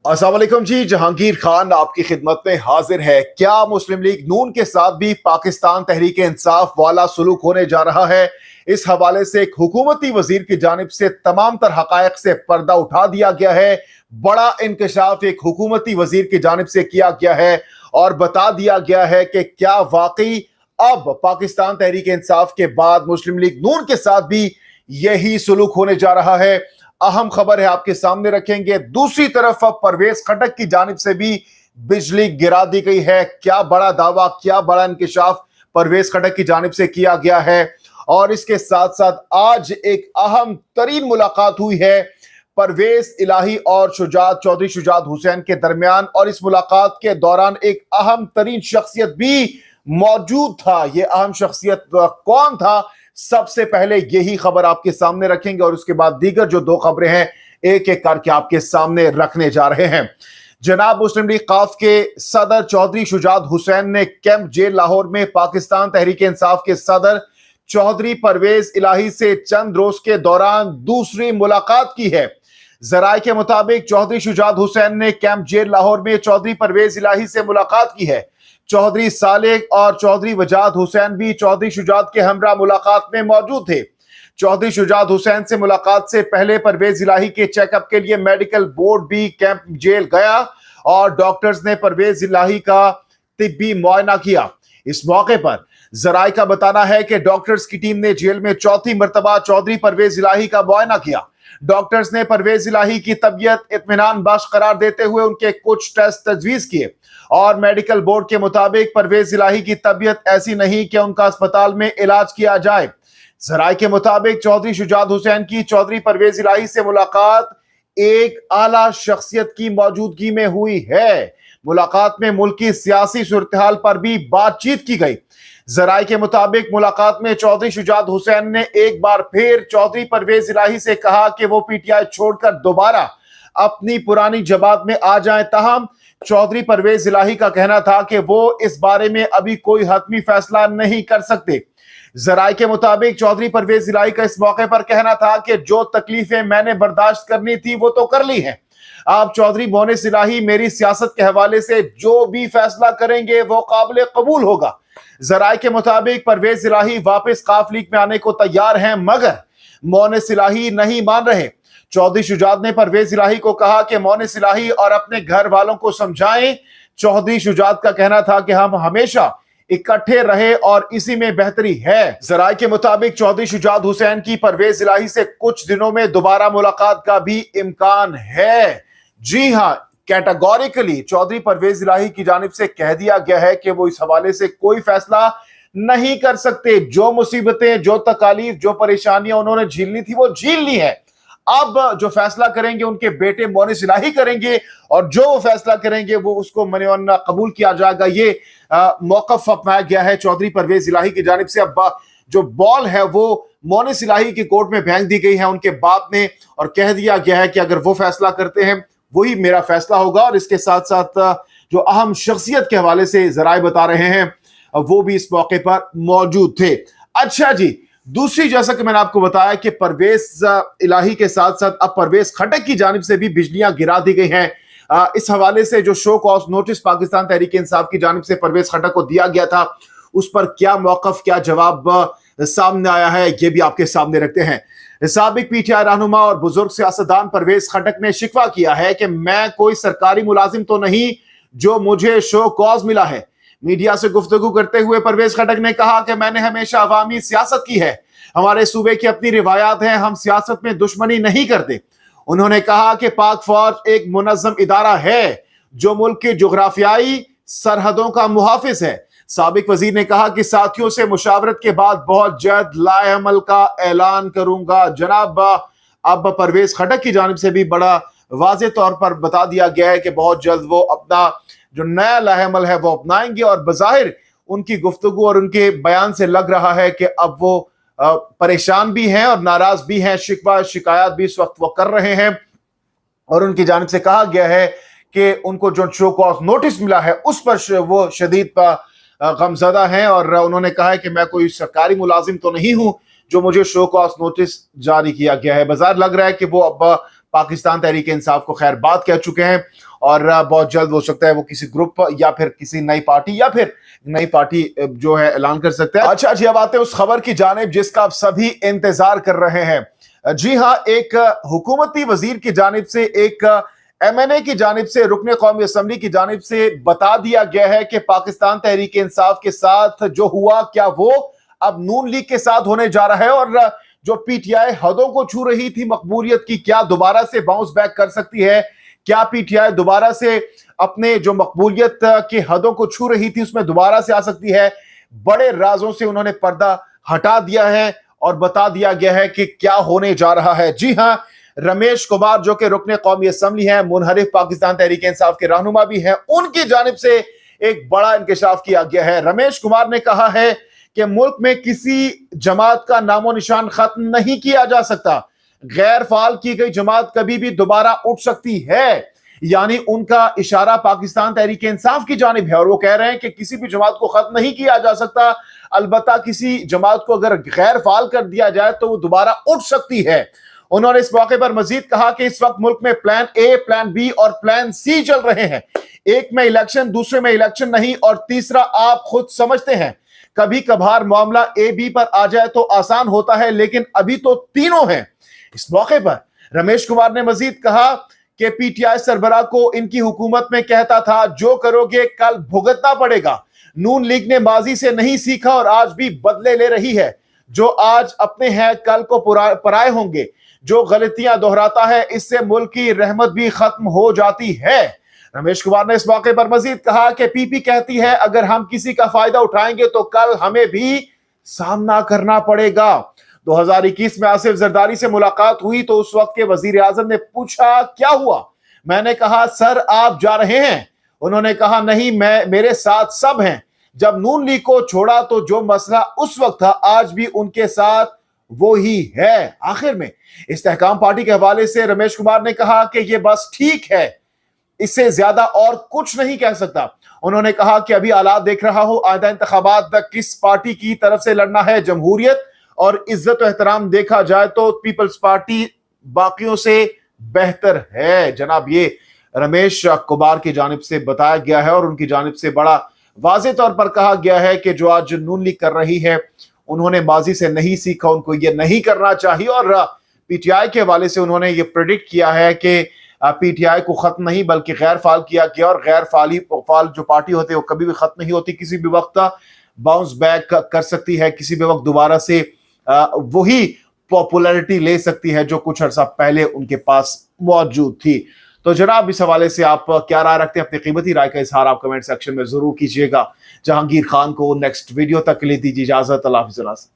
अस्सलाम वालेकुम जी। जहांगीर खान आपकी खिदमत में हाजिर है। क्या मुस्लिम लीग नून के साथ भी पाकिस्तान तहरीक इंसाफ वाला सलूक होने जा रहा है? इस हवाले से एक हुकूमती वजीर की जानिब से तमाम तर हकायक से पर्दा उठा दिया गया है। बड़ा इंकशाफ एक हुकूमती वजीर की जानिब से किया गया है और बता दिया गया है कि क्या वाकई अब पाकिस्तान तहरीक इंसाफ के बाद मुस्लिम लीग नून के साथ भी यही सलूक होने जा रहा है। अहम खबर है, आपके सामने रखेंगे। दूसरी तरफ अब परवेज खटक की जानिब से भी बिजली गिरा दी गई है। क्या बड़ा दावा, क्या बड़ा इंकशाफ परवेज खटक की जानिब से किया गया है। और इसके साथ साथ आज एक अहम तरीन मुलाकात हुई है परवेज इलाही और चौधरी शुजात हुसैन के दरमियान, और इस मुलाकात के दौरान एक अहम तरीन शख्सियत भी मौजूद था। यह अहम शख्सियत कौन था, सबसे पहले यही खबर आपके सामने रखेंगे और उसके बाद दीगर जो दो खबरें हैं एक एक करके आपके सामने रखने जा रहे हैं। जनाब मुस्लिम लीग काफ के सदर चौधरी शुजात हुसैन ने कैंप जेल लाहौर में पाकिस्तान तहरीक इंसाफ के सदर चौधरी परवेज इलाही से चंद रोज के दौरान दूसरी मुलाकात की है। जराए के मुताबिक चौधरी शुजात हुसैन ने कैंप जेल लाहौर में चौधरी परवेज इलाही से मुलाकात की है। चौधरी सालेक और चौधरी वजाद हुसैन भी चौधरी शुजात के हमरा मुलाकात में मौजूद थे। चौधरी शुजात हुसैन से मुलाकात से पहले परवेज इलाही के चेकअप के लिए मेडिकल बोर्ड भी कैंप जेल गया और डॉक्टर्स ने परवेज इलाही का तिब्बी मुआयना किया। इस मौके पर जराए का बताना है कि डॉक्टर्स की टीम ने जेल में चौथी मर्तबा चौधरी परवेज इलाही का मुआयना किया। डॉक्टर्स ने परवेज इलाही की तबीयत इत्मीनान बख्श करार देते हुए उनके कुछ टेस्ट तजवीज किए और मेडिकल बोर्ड के मुताबिक परवेज इलाही की तबीयत ऐसी नहीं कि उनका अस्पताल में इलाज किया जाए। जराए के मुताबिक चौधरी शुजात हुसैन की चौधरी परवेज इलाही से मुलाकात एक आला शख्सियत की मौजूदगी में हुई है। मुलाकात में मुल्क की सियासी सूरत-ए-हाल पर भी बातचीत की गई। जराए के मुताबिक मुलाकात में चौधरी शुजात हुसैन ने एक बार फिर चौधरी परवेज इलाही से कहा कि वो पीटीआई छोड़कर दोबारा अपनी पुरानी जमात में आ जाएं। ताहम चौधरी परवेज इलाही का कहना था कि वो इस बारे में अभी कोई हतमी फैसला नहीं कर सकते। जराए के मुताबिक चौधरी परवेज इलाही का इस मौके पर कहना था कि जो तकलीफें मैंने बर्दाश्त करनी थी वो तो कर ली हैं। आप चौधरी मोनिस इलाही मेरी सियासत के हवाले से जो भी फैसला करेंगे वो काबिल कबूल होगा। जराए के मुताबिक परवेज इलाही वापस काफ लीग में आने को तैयार हैं, मगर मोनिस इलाही नहीं मान रहे। चौधरी शुजात ने परवेज इलाही को कहा कि मोनिस इलाही और अपने घर वालों को समझाएं। चौधरी शुजात का कहना था कि हम हमेशा इकट्ठे रहे और इसी में बेहतरी है। जराए के मुताबिक चौधरी शुजात हुसैन की परवेज इलाही से कुछ दिनों में दोबारा मुलाकात का भी इम्कान है। जी हां, कैटेगोरिकली चौधरी परवेज इलाही की जानिब से कह दिया गया है कि वो इस हवाले से कोई फैसला नहीं कर सकते। जो मुसीबतें, जो तकालीफ, जो परेशानियां उन्होंने झेलनी थी वो झेल ली है। अब जो फैसला करेंगे उनके बेटे मोनिस इलाही करेंगे और जो वो फैसला करेंगे वो उसको मने कबूल किया जाएगा। ये मौकफ अपनाया गया है चौधरी परवेज इलाही की जानिब से। अब जो बॉल है वो मोनिस इलाही की कोर्ट में फेंक दी गई है उनके बाप ने और कह दिया गया है कि अगर वो फैसला करते हैं वही मेरा फैसला होगा। और इसके साथ साथ जो अहम शख्सियत के हवाले से जराए बता रहे हैं वो भी इस मौके पर मौजूद थे। अच्छा जी, दूसरी, जैसा कि मैंने आपको बताया कि परवेज इलाही के साथ साथ अब परवेज खटक की जानिब से भी बिजलियां गिरा दी गई हैं। इस हवाले से जो show cause notice Pakistan Tehreek Insaf की जानिब से परवेज खटक को दिया गया था उस पर क्या मौकफ, क्या जवाब सामने आया है, ये भी आपके सामने रखते हैं। साबिक पीटीआई रहनुमा और बुजुर्ग सियासतदान परवेज खटक ने शिकवा किया है कि मैं कोई सरकारी मुलाजिम तो नहीं जो मुझे शो कॉज मिला है। मीडिया से गुफ्तगू करते हुए परवेज खटक ने कहा कि मैंने हमेशा अवामी सियासत की है। हमारे सूबे की अपनी रिवायात है, हम सियासत में दुश्मनी नहीं करते। उन्होंने कहा कि पाक फौज एक मुनज़्ज़म इदारा है जो मुल्क की जुग्राफियाई सरहदों का मुहाफिज है। साबिक वजीर ने कहा कि साथियों से मुशावरत के बाद बहुत जल्द लाएअमल का ऐलान करूंगा। जनाब, अब परवेज खटक की जानिब से भी बड़ा वाज़ेह तौर पर बता दिया गया है कि बहुत जल्द वो अपना जो नया लाएअमल है वो अपनाएंगे और बज़ाहिर उनकी गुफ्तगू और उनके बयान से लग रहा है कि अब वो परेशान भी हैं और नाराज भी हैं। शिकवा शिकायत भी इस वक्त वो कर रहे हैं और उनकी जानिब से कहा गया है कि उनको जो शो कॉज नोटिस मिला है उस पर वो शदीद गमज़दा हैं और उन्होंने कहा है कि मैं कोई सरकारी मुलाजिम तो नहीं हूं जो मुझे शो कॉज नोटिस जारी किया गया है। बाजार लग रहा है कि वो अब पाकिस्तान तहरीक इंसाफ को खैर बात कह चुके हैं اور بہت جلد ہو سکتا ہے وہ کسی گروپ یا پھر کسی نئی پارٹی جو ہے اعلان کر سکتے ہیں۔ اچھا جی، اب آتے ہیں اس خبر کی جانب جس کا آپ سبھی انتظار کر رہے ہیں۔ جی ہاں، ایک حکومتی وزیر کی جانب سے، ایک ایم این اے کی جانب سے، رکن قومی اسمبلی کی جانب سے بتا دیا گیا ہے کہ پاکستان تحریک انصاف کے ساتھ جو ہوا کیا وہ اب نون لیگ کے ساتھ ہونے جا رہا ہے، اور جو پی ٹی آئی حدوں کو چھو رہی تھی مقبولیت کی، کیا دوبارہ سے باؤنس بیک کر سکتی ہے؟ کیا پی ٹی آئی دوبارہ سے اپنے جو مقبولیت کی حدوں کو چھو رہی تھی اس میں دوبارہ سے آ سکتی ہے؟ بڑے رازوں سے انہوں نے پردہ ہٹا دیا ہے اور بتا دیا گیا ہے کہ کیا ہونے جا رہا ہے۔ جی ہاں، رمیش کمار جو کہ رکن قومی اسمبلی ہیں، منحرف پاکستان تحریک انصاف کے رہنما بھی ہیں، ان کی جانب سے ایک بڑا انکشاف کیا گیا ہے۔ رمیش کمار نے کہا ہے کہ ملک میں کسی جماعت کا نام و نشان ختم نہیں کیا جا سکتا، غیر فعال کی گئی جماعت کبھی بھی دوبارہ اٹھ سکتی ہے، یعنی ان کا اشارہ پاکستان تحریک انصاف کی جانب ہے، اور وہ کہہ رہے ہیں کہ کسی بھی جماعت کو ختم نہیں کیا جا سکتا، البتہ کسی جماعت کو اگر غیر فعال کر دیا جائے تو وہ دوبارہ اٹھ سکتی ہے۔ انہوں نے اس موقع پر مزید کہا کہ اس وقت ملک میں پلان اے، پلان بی اور پلان سی چل رہے ہیں، ایک میں الیکشن، دوسرے میں الیکشن نہیں، اور تیسرا آپ خود سمجھتے ہیں، کبھی کبھار معاملہ اے بی پر آ جائے تو آسان ہوتا ہے، لیکن ابھی تو تینوں ہیں۔ اس موقع پر رمیش کمار نے مزید کہا کہ پی ٹی آئی سربراہ کو ان کی حکومت میں کہتا تھا جو کرو گے کل بھگتنا پڑے گا۔ نون لیگ نے ماضی سے نہیں سیکھا اور آج بھی بدلے لے رہی ہے، جو آج اپنے ہیں کل کو پرائے ہوں گے، جو غلطیاں دہراتا ہے اس سے ملک کی رحمت بھی ختم ہو جاتی ہے۔ رمیش کمار نے اس موقع پر مزید کہا کہ پی پی کہتی ہے اگر ہم کسی کا فائدہ اٹھائیں گے تو کل ہمیں بھی سامنا کرنا پڑے گا۔ 2021 میں آصف زرداری سے ملاقات ہوئی تو اس وقت کے وزیر اعظم نے پوچھا کیا ہوا؟ میں نے کہا سر آپ جا رہے ہیں؟ انہوں نے کہا نہیں، میرے ساتھ سب ہیں۔ جب نون لیگ کو چھوڑا تو جو مسئلہ اس وقت تھا آج بھی ان کے ساتھ وہی ہے۔ آخر میں استحکام پارٹی کے حوالے سے رمیش کمار نے کہا کہ یہ بس ٹھیک ہے، اس سے زیادہ اور کچھ نہیں کہہ سکتا۔ انہوں نے کہا کہ ابھی حالات دیکھ رہا ہوں، آئندہ انتخابات تک کس پارٹی کی طرف سے لڑنا ہے، جمہوریت اور عزت و احترام دیکھا جائے تو پیپلز پارٹی باقیوں سے بہتر ہے۔ جناب یہ رمیش کمار کی جانب سے بتایا گیا ہے اور ان کی جانب سے بڑا واضح طور پر کہا گیا ہے کہ جو آج نون لیگ کر رہی ہے انہوں نے ماضی سے نہیں سیکھا، ان کو یہ نہیں کرنا چاہیے، اور پی ٹی آئی کے حوالے سے انہوں نے یہ پریڈکٹ کیا ہے کہ پی ٹی آئی کو ختم نہیں بلکہ غیر فعال کیا گیا، اور غیر فعال جو پارٹی ہوتے ہیں وہ کبھی بھی ختم نہیں ہوتی، کسی بھی وقت باؤنس بیک کر سکتی ہے، کسی بھی وقت دوبارہ سے وہی پاپولیرٹی لے سکتی ہے جو کچھ عرصہ پہلے ان کے پاس موجود تھی۔ تو جناب اس حوالے سے آپ کیا رائے رکھتے ہیں؟ اپنی قیمتی رائے کا اظہار آپ کمنٹ سیکشن میں ضرور کیجئے گا۔ جہانگیر خان کو نیکسٹ ویڈیو تک کے لیے دیجیے اجازت۔ اللہ حافظ۔